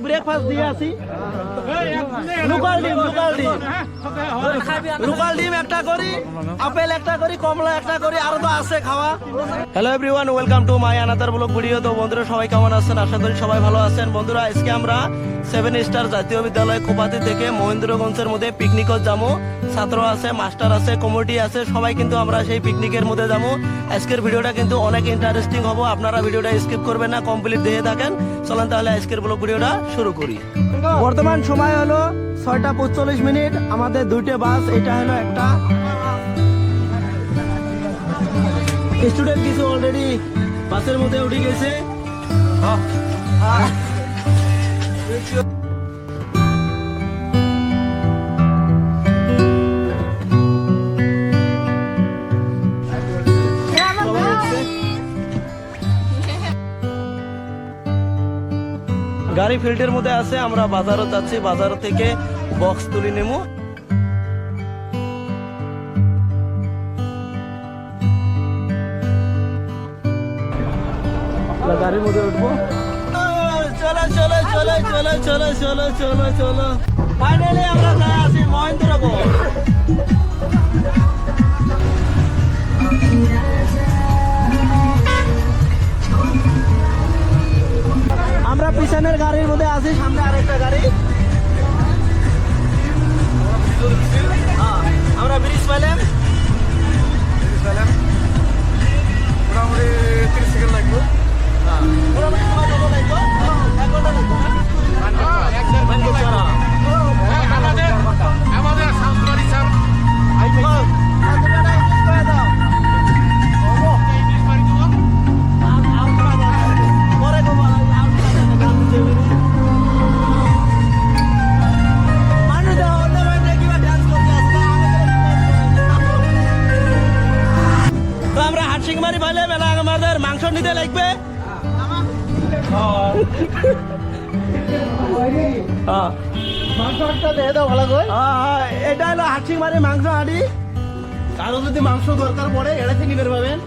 Breakfast দিয়ে আসি। Local ডিম একটা করি, আপেল একটা করি, কমলা একটা করি, আরো তো আছে খাওয়া। Hello everyone, welcome to my another blog video. তো বন্ধুরা সবাই কেমন আছেন? আশা করি সবাই ভালো আছেন। বন্ধুরা আজকে আমরা 7 স্টার জাতীয় বিদ্যালয় কোপাতি থেকে মহেন্দ্রগঞ্জের মধ্যে পিকনিকত যাবো। ছাত্র আছে, মাস্টার আছে, কমিটি আছে, সবাই কিন্তু আমরা সেই পিকনিকের মধ্যে যাবো। আজকের ভিডিওটা কিন্তু অনেক ইন্টারেস্টিং হবে, আপনারা ভিডিওটা স্কিপ করবেন না, কমপ্লিট দেখে থাকেন। চলেন তাহলে আজকের ব্লগ ভিডিওটা শুরু করি। বর্তমান সময় হলো 6টা 45 মিনিট। আমাদের দুইটা বাস, এটা হলো একটা। স্টুডেন্ট কিছু অলরেডি বাসের মধ্যে উঠে গেছে। গাড়ি ফিল্ডের মধ্যে আছে, আমরা বাজারও যাচ্ছি, বাজার থেকে বক্স তুলে নেব। গাড়ির মধ্যে উঠবো। চলো চলো চলো চলো চলো চলো চলো চলো ফাইনালি আমরা যাই আছি মহেন্দ্রগঞ্জ। আমরা পিছনের গাড়ির মধ্যে আছি, সামনে আরেকটা গাড়ি। আমরা ব্রিজ পেলাম, মোটামুটি 30 সেকেন্ড লাগবে। আমাদের সাংস্কৃতিক স্যার সিংমারি ভাইলে বেলা আমাদের মাংস নিতে লাগবে। এটা হলো হাটসিংমারি মাংস হাঁড়ি। কারো যদি মাংস দরকার পড়ে এটা থেকে নিতে পারবেন।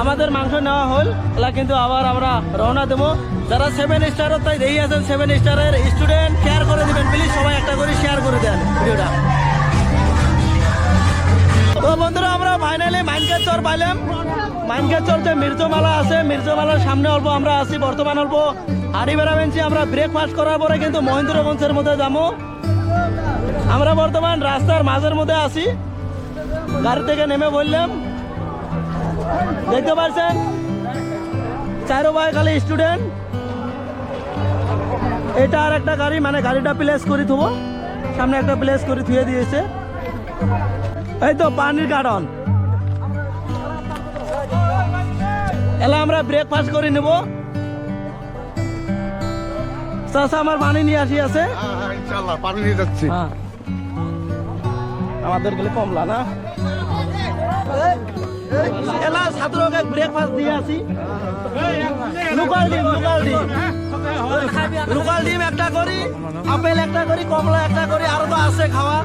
আমাদের মাংস নেওয়া হল, এলা কিন্তু আবার আমরা রওনা দেবো। যারা 7 স্টারের তাই দেখি আছেন, 7 স্টারের স্টুডেন্ট শেয়ার করে দিবেন প্লিজ, সবাই একটা করে শেয়ার করে দেন ভিডিওটা। তো বন্ধুরা আমরা ফাইনালি মাইনকার চর পাইলাম। মাইনকার চর যে মির্জমালা আছে, মির্জমালার সামনে অল্প আমরা আছি। বর্তমান অল্প হাড়ি বেড়াবেনছি। আমরা ব্রেকফাস্ট করার পরে কিন্তু মহেন্দ্রগঞ্জের মধ্যে যাবো। আমরা বর্তমান রাস্তার মাঝের মধ্যে আছি, গাড়ি থেকে নেমে বললাম। দেখতে পাচ্ছেন চারো ভাই খালি স্টুডেন্ট। এটা আর একটা গাড়ি, মানে গাড়িটা প্লেস করে থবো, সামনে একটা প্লেস করে থুয়ে দিয়েছে। এই তো পানির গার্ডন। এলা আমরা ব্রেকফাস্ট করে নেব। চাচা আমার পানি নিয়ে আসি আছে, ইনশাআল্লাহ পানি নিয়ে যাচ্ছি। আমাদের গেলে কমলা না। এলা ছাত্রকে ব্রেকফাস্ট দিয়ে আসি। লোকাল ডিম একটা করি, আপেল একটা করি, কমলা একটা করি, আরো তো আছে খাওয়া।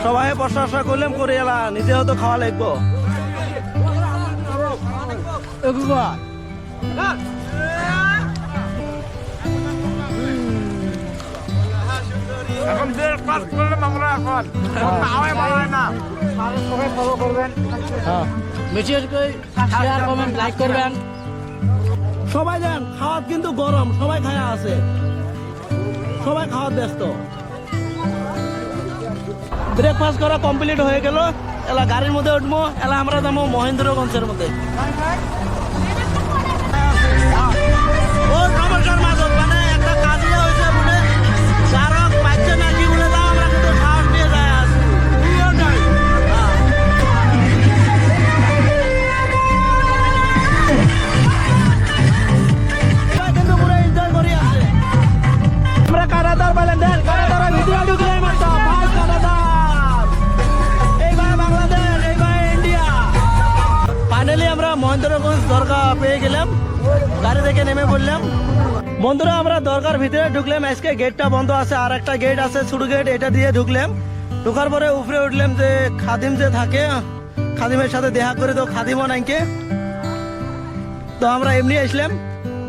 সবাই প্রশংসা করলাম করে এলা নিজে হয়তো খাওয়া লাগবো। এখন ব্রেকফাস্ট করলাম আমরা, এখন খাওয়াই ভালো হয় না। সবাই ফলো করবেন, বেশি করে শেয়ার কমেন্ট লাইক করবেন। সবাই যান, খাওয়া কিন্তু গরম, সবাই খায়া আছে, সবাই খাওয়া ব্যস্ত। ব্রেকফাস্ট করা কমপ্লিট হয়ে গেল। এলা গাড়ির মধ্যে উঠবো, এলা আমরা যাবো মহেন্দ্রগঞ্জের মধ্যে। ও নমস্কার মাধব, মানে একটা কাজ হয়েছে বলে যারা পাচ্ছে না কি বলে দাও, আমরা কিন্তু সাহস নিয়ে যায় আসি। কিন্তু পুরো এনজয় করি আছে। আমরা কানাডার বলেন দেন, কানাডার ভিতরে ঢুকলে মাত্র ভাই কানাডার, এই ভাই বাংলাদেশ, এই ভাই ইন্ডিয়া। ফাইনালি আমরা মহেন্দ্রগঞ্জ দরগা পেয়ে গেলাম, গাড়ি থেকে নেমে বললাম। বন্ধুরা আমরা দরগার ভিতরে ঢুকলাম। আজকে গেটটা বন্ধ আছে, আর একটা গেট আছে ছোট গেট, এটা দিয়ে ঢুকলাম। ঢুকার পরে উপরে উঠলাম যে খাদিম যে থাকে, খাদিমের সাথে দেখা করে তো খাদিমও নাইকে, তো আমরা এমনি আসলাম।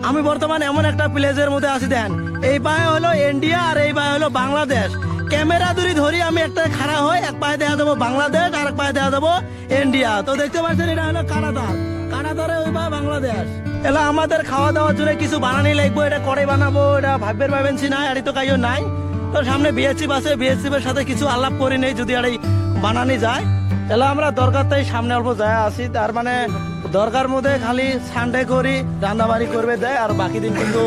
আমি বর্তমানে এমন একটা প্লেসের মধ্যে আছি, দেখেন এই পায়ে হলো ইন্ডিয়া আর এই পায়ে হলো বাংলাদেশ। ক্যামেরা ধরি আমি একটা খাড়া হই, এক পায়ে দেখা দেবো বাংলাদেশ আর এক পায়ে দেখা দেবো ইন্ডিয়া। তো দেখতে পাচ্ছেন এটা হলো কানাডার, কানাডারে ওই পায়ে বাংলাদেশ। এলা আমাদের খাওয়া দাওয়ার জন্য কিছু বানানি লাগবো, এটা করে বানাবো, এটা ভাবেছি না, আর তো কাইও নাই। তো সামনে বিএসসিপ আছে, বিএসসিপ এর সাথে কিছু আলাপ করি নেই, যদি আর এই বানানি যায় তাহলে আমরা দরকার তাই সামনে অল্প যায় আসি। তার মানে দরকার মধ্যে খালি সানডে করি রান্দাবাড়ি করবে দেয়, আর বাকি দিন কিন্তু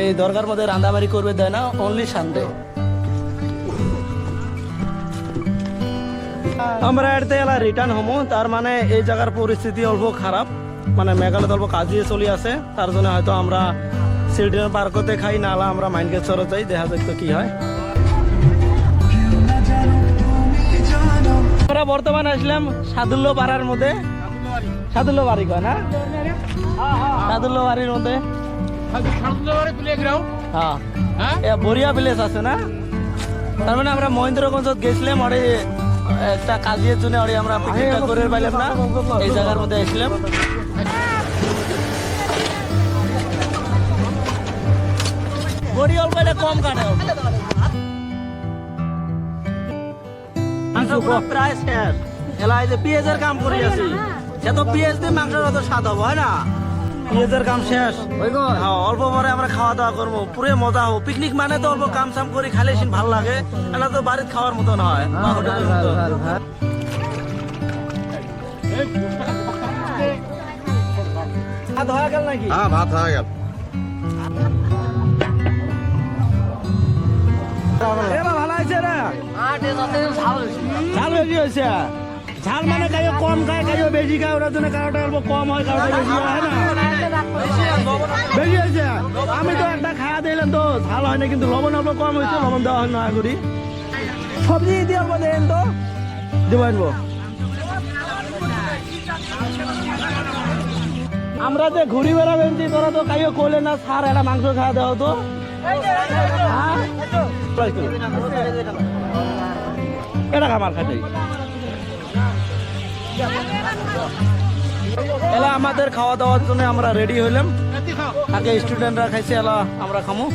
এই দরকার মধ্যে রান্দাবাড়ি করবে দেয় না, অনলি সানডে। আমরা এতে এলা রিটার্ন হমো, তার মানে এই জায়গার পরিস্থিতি অল্প খারাপ, মানে মেঘালয় অল্প কাজিয়ে চলে আছে, তার জন্য হয়তো আমরা চিলড্রেন পার্কতে খাই, নালা আমরা মাইনগেশ্বরে যাই, দেখা যাক তো কি হয়। আমরা বর্তমানে আসলাম সাদুল্য পাড়ার মধ্যে, সাদুল্য বাড়ি কয় না, সাদুল্য বাড়ির মধ্যে হ্যাঁ বড়িয়া প্লেস আছে না। তার মানে আমরা মহেন্দ্রগঞ্জত গেছিলাম, আর একটা কাজের জন্য আমরা পিকনিকটা করে পাইলাম না, এই জায়গার মধ্যে আসলাম। বড়ি অল্প এটা কম কাটে, প্রায় শেষ। এলা এই যে পেঁয়াজের কাম করে আছি, সে তো পেঁয়াজ দিয়ে মাংসের অত স্বাদ হবে, হয় না? পেঁয়াজের কাম শেষ, হ্যাঁ, অল্প পরে আমরা খাওয়া দাওয়া করবো, পুরো মজা হবো। পিকনিক মানে তো অল্প কাম সাম করে খালে ভালো লাগে, এটা তো বাড়িতে খাওয়ার মতন হয় বা হোটেলের মতন। ভাত হয়ে গেল নাকি? হ্যাঁ, ভাত হয়ে গেল। ভালো আছে রে, ঝাল বেশি হয়েছে। ঝাল মানে কাইও কম খায়, কাইও বেশি খায়, ওটার জন্য কারোটা অল্প কম হয়, কারোটা বেশি হয় না, বেশি হয়েছে। আমি তো একটা খাওয়া দিলাম তো ঝাল হয় না, কিন্তু লবণ অল্প কম হয়েছে, লবণ দেওয়া হয় না করি। সবজি দিয়ে অল্প দেন তো দেবো আনবো। আমরা যে ঘুরি বেড়াবেন, তোরা তো কাইও করলে না, সার একটা মাংস খাওয়া দেওয়া তো এটা আমার খাতে এলা আমাদের খাওয়া দাওয়ার জন্য আমরা রেডি হইলাম। আগে স্টুডেন্টরা খাইছে, এলা আমরা খামো।